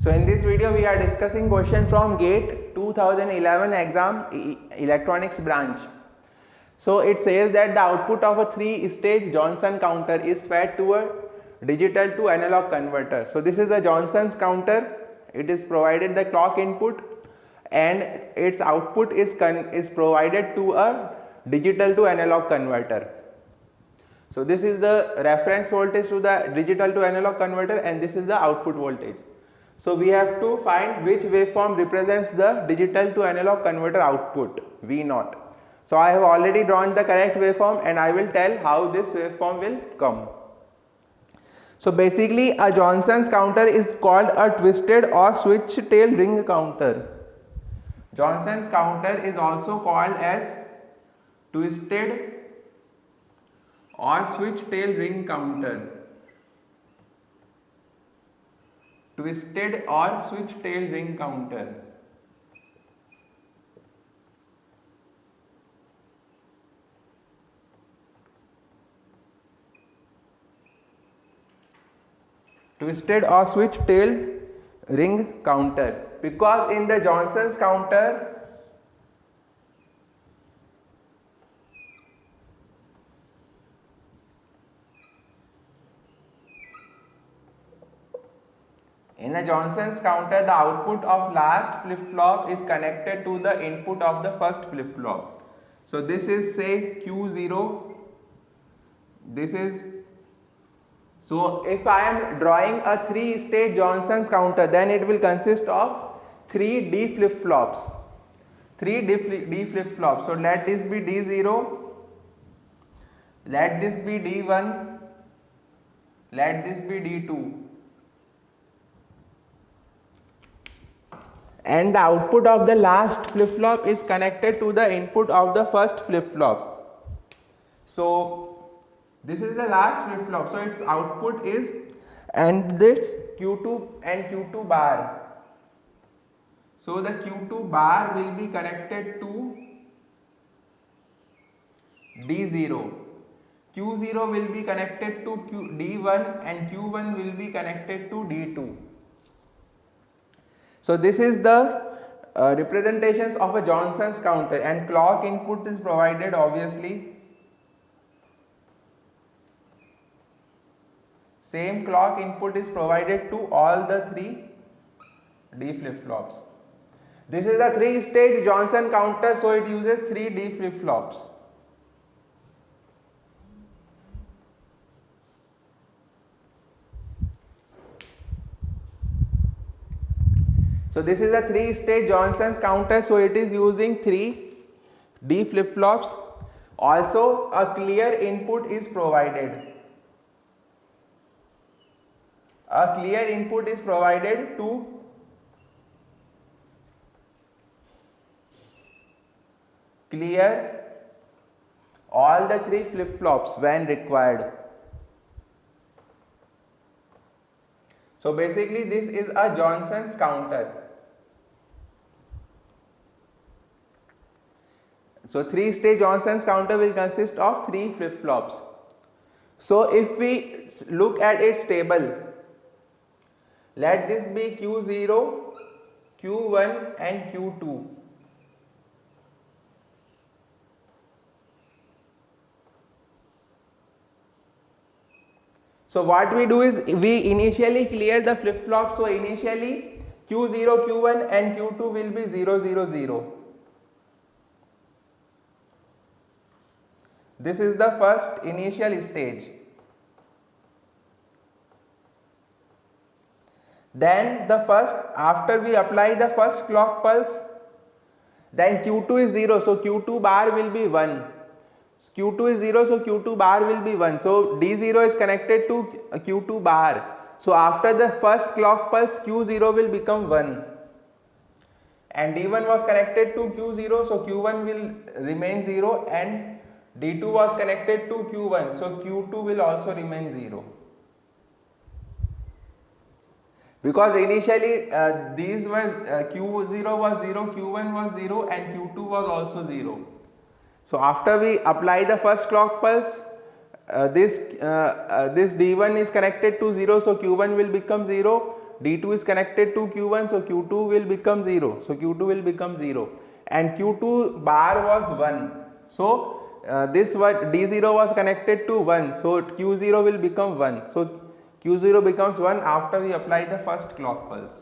So in this video we are discussing question from GATE 2011 exam electronics branch. So it says that the output of a 3-stage Johnson counter is fed to a digital to analog converter. So this is a Johnson's counter. It is provided the clock input and its output is provided to a digital to analog converter. So this is the reference voltage to the digital to analog converter and this is the output voltage. So we have to find which waveform represents the digital to analog converter output V0. So I have already drawn the correct waveform and I will tell how this waveform will come. So basically a Johnson's counter is called a twisted or switch tail ring counter. Johnson's counter is also called as twisted or switch tail ring counter. Twisted or switch tail ring counter. Twisted or switch tail ring counter, because in the Johnson's counter the output of last flip-flop is connected to the input of the first flip-flop. So this is say Q0, this is, so if I am drawing a 3-stage Johnson's counter, then it will consist of 3 D flip-flops. 3 D flip-flops. So let this be D0, let this be D1, let this be D2. And the output of the last flip-flop is connected to the input of the first flip-flop. So this is the last flip-flop, so its output is, and this Q2 and Q2 bar. So the Q2 bar will be connected to D0. Q0 will be connected to D1 and Q1 will be connected to D2. So this is the representations of a Johnson's counter, and clock input is provided obviously. Same clock input is provided to all the 3 D flip-flops. This is a 3-stage Johnson counter, so it uses 3 D flip-flops. So this is a 3-stage Johnson's counter, so it is using 3 D flip-flops. Also a clear input is provided. A clear input is provided to clear all the 3 flip-flops when required. So basically this is a Johnson's counter. So 3-stage Johnson's counter will consist of 3 flip-flops. So if we look at its table, let this be Q0, Q1 and Q2. So what we do is we initially clear the flip-flop. So initially Q0, Q1 and Q2 will be 0, 0, 0. This is the first initial stage. Then after we apply the first clock pulse, then Q2 is 0, so Q2 bar will be 1. Q2 is 0, so Q2 bar will be 1. So D0 is connected to Q2 bar. So after the first clock pulse, Q0 will become 1. And D1 was connected to Q0, so Q1 will remain 0, and D2 was connected to Q1, so Q2 will also remain 0. Because initially these were Q0 was 0, Q1 was 0 and Q2 was also 0. So after we apply the first clock pulse, this D1 is connected to 0, so Q1 will become 0, D2 is connected to Q1, so Q2 will become 0. So Q2 will become 0 and Q2 bar was 1. So this what D0 was connected to 1, so Q0 will become 1. So Q0 becomes 1 after we apply the first clock pulse.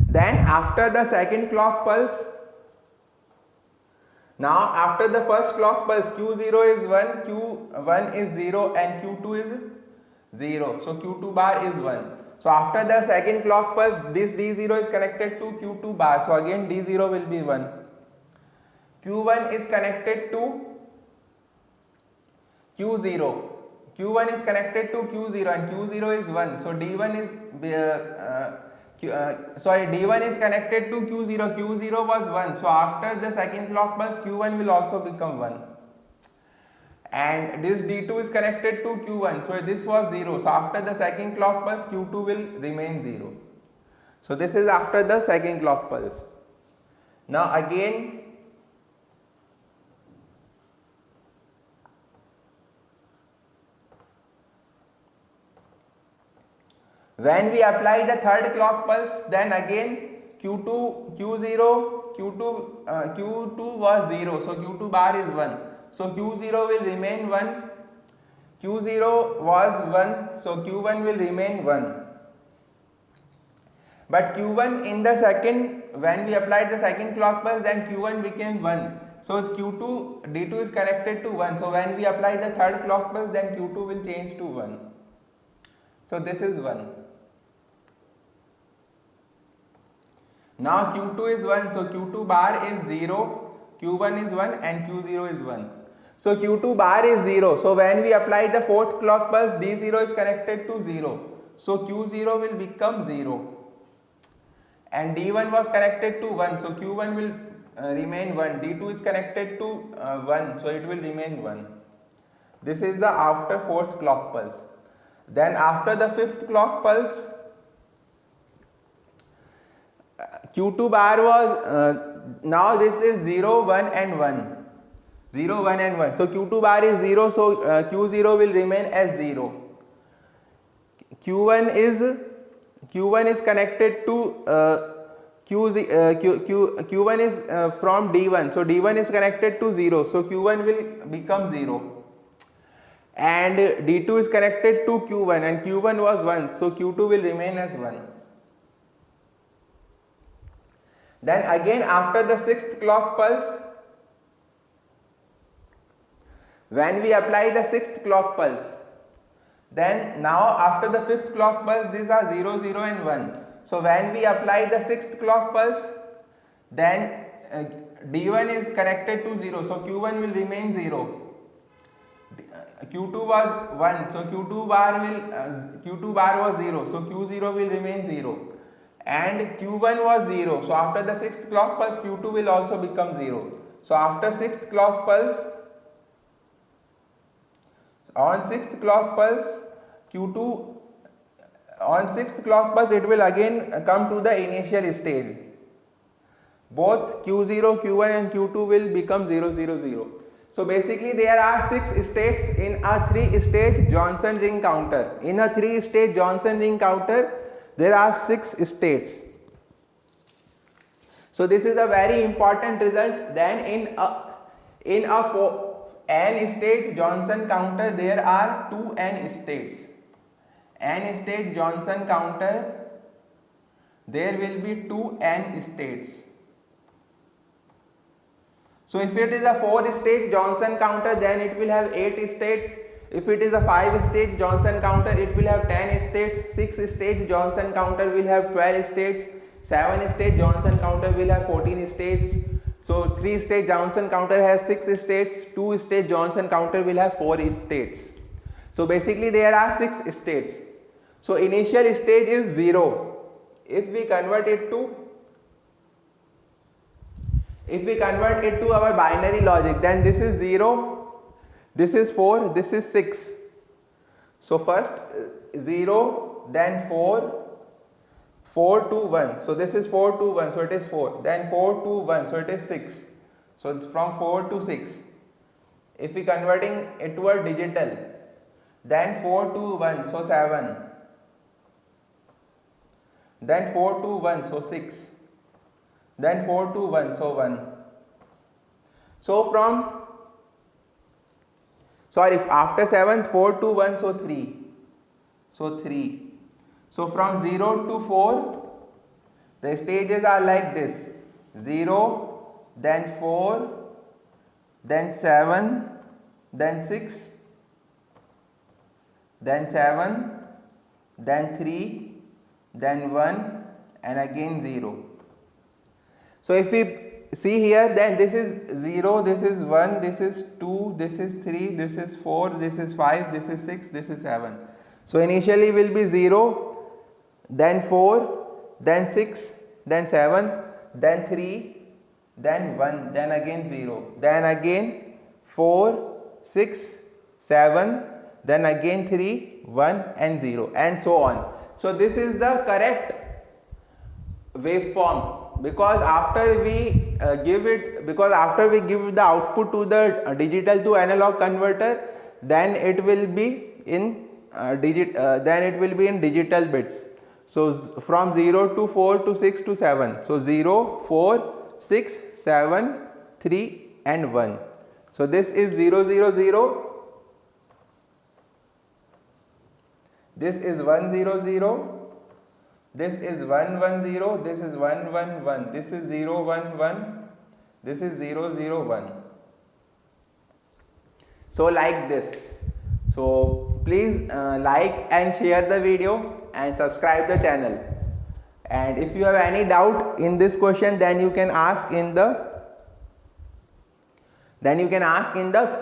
Then after the second clock pulse, now after the first clock pulse, Q0 is 1, Q1 is 0 and Q2 is 0. So Q2 bar is 1. So after the second clock pulse, this D0 is connected to Q2 bar. So again D0 will be 1. Q1 is connected to Q0. Q1 is connected to Q0 and Q0 is 1. So D1 is D1 is connected to Q0. Q0 was 1. So after the second clock pulse, Q1 will also become 1. And this D2 is connected to Q1. So this was 0. So after the second clock pulse, Q2 will remain 0. So this is after the second clock pulse. Now again, when we apply the third clock pulse, then again Q2 was 0. So Q2 bar is 1. So Q0 will remain 1. Q0 was 1. So Q1 will remain 1. But Q1 in the second, when we applied the second clock pulse, then Q1 became 1. So Q2, D2 is connected to 1. So when we apply the third clock pulse, then Q2 will change to 1. So this is 1. Now Q2 is 1, so Q2 bar is 0, Q1 is 1 and Q0 is 1. So Q2 bar is 0, so when we apply the fourth clock pulse, D0 is connected to 0. So Q0 will become 0 and D1 was connected to 1, so Q1 will remain 1, D2 is connected to 1, so it will remain 1. This is the after fourth clock pulse. Then after the fifth clock pulse, Q2 bar was, now this is 0, 1 and 1, 0, 1 and 1. So Q2 bar is 0, so Q0 will remain as 0. Q1 is connected to Q1 is from D1, so D1 is connected to 0, so Q1 will become 0. And D2 is connected to Q1 and Q1 was 1, so Q2 will remain as 1. Then again after the sixth clock pulse, when we apply the sixth clock pulse, then now after the fifth clock pulse, these are 0, 0 and 1. So when we apply the sixth clock pulse, then D1 is connected to 0, so Q1 will remain 0. Q2 was 1, so Q2 bar was 0, so Q0 will remain 0. And Q1 was 0, so after the sixth clock pulse, Q2 will also become 0. So after sixth clock pulse, on sixth clock pulse, on sixth clock pulse, it will again come to the initial stage. Both Q0, Q1 and Q2 will become 0, 0, 0. So basically there are 6 states in a 3-stage Johnson ring counter. In a 3-stage Johnson ring counter, there are 6 states. So this is a very important result. Then in a n-stage Johnson counter, there are 2 n-states. N-stage Johnson counter, there will be 2 n-states. So if it is a 4-stage Johnson counter, then it will have 8 states. If it is a 5-stage Johnson counter, it will have 10 states. 6-stage Johnson counter will have 12 states. 7-stage Johnson counter will have 14 states. So 3-stage Johnson counter has 6 states. 2-stage Johnson counter will have 4 states. So basically there are 6 states. So initial stage is 0. If we convert it to our binary logic, then this is 0, this is 4, this is 6. So first 0, then 4, 4 to 1. So this is 4 to 1, so it is 4. Then 4 to 1, so it is 6. So from 4 to 6. If we converting it to a digital, then 4 to 1, so 7, then 4 to 1, so 6, then 4 to 1, so 1. So from, sorry, after 7, 4 to 1, so 3, so 3. So from 0 to 4, the stages are like this: 0, then 4, then 7, then 6, then 7, then 3, then 1, and again 0. So if we see here, then this is 0, this is 1, this is 2, this is 3, this is 4, this is 5, this is 6, this is 7. So initially will be 0, then 4, then 6, then 7, then 3, then 1, then again 0, then again 4, 6, 7, then again 3, 1 and 0, and so on. So this is the correct waveform, because after we give the output to the digital to analog converter, then it will be in digital bits. So from 0 to 4 to 6 to 7. So 0, 4, 6, 7, 3 and 1. So this is 0, 0, 0. This is 1, 0, 0. This is 1, 1, 0. This is 1, 1, 1. This is 0, 1, 1. This is 0, 0, 1. So like this. So please like and share the video and subscribe the channel. And if you have any doubt in this question, then you can ask in the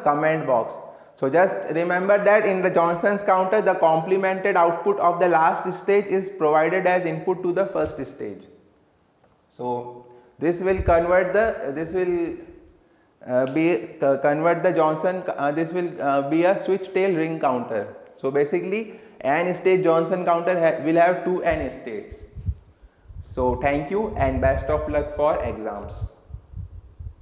comment box. So just remember that in the Johnson's counter, the complemented output of the last stage is provided as input to the first stage. So this will convert the this will be a switch tail ring counter. So basically n stage Johnson counter will have 2 n states. So thank you and best of luck for exams.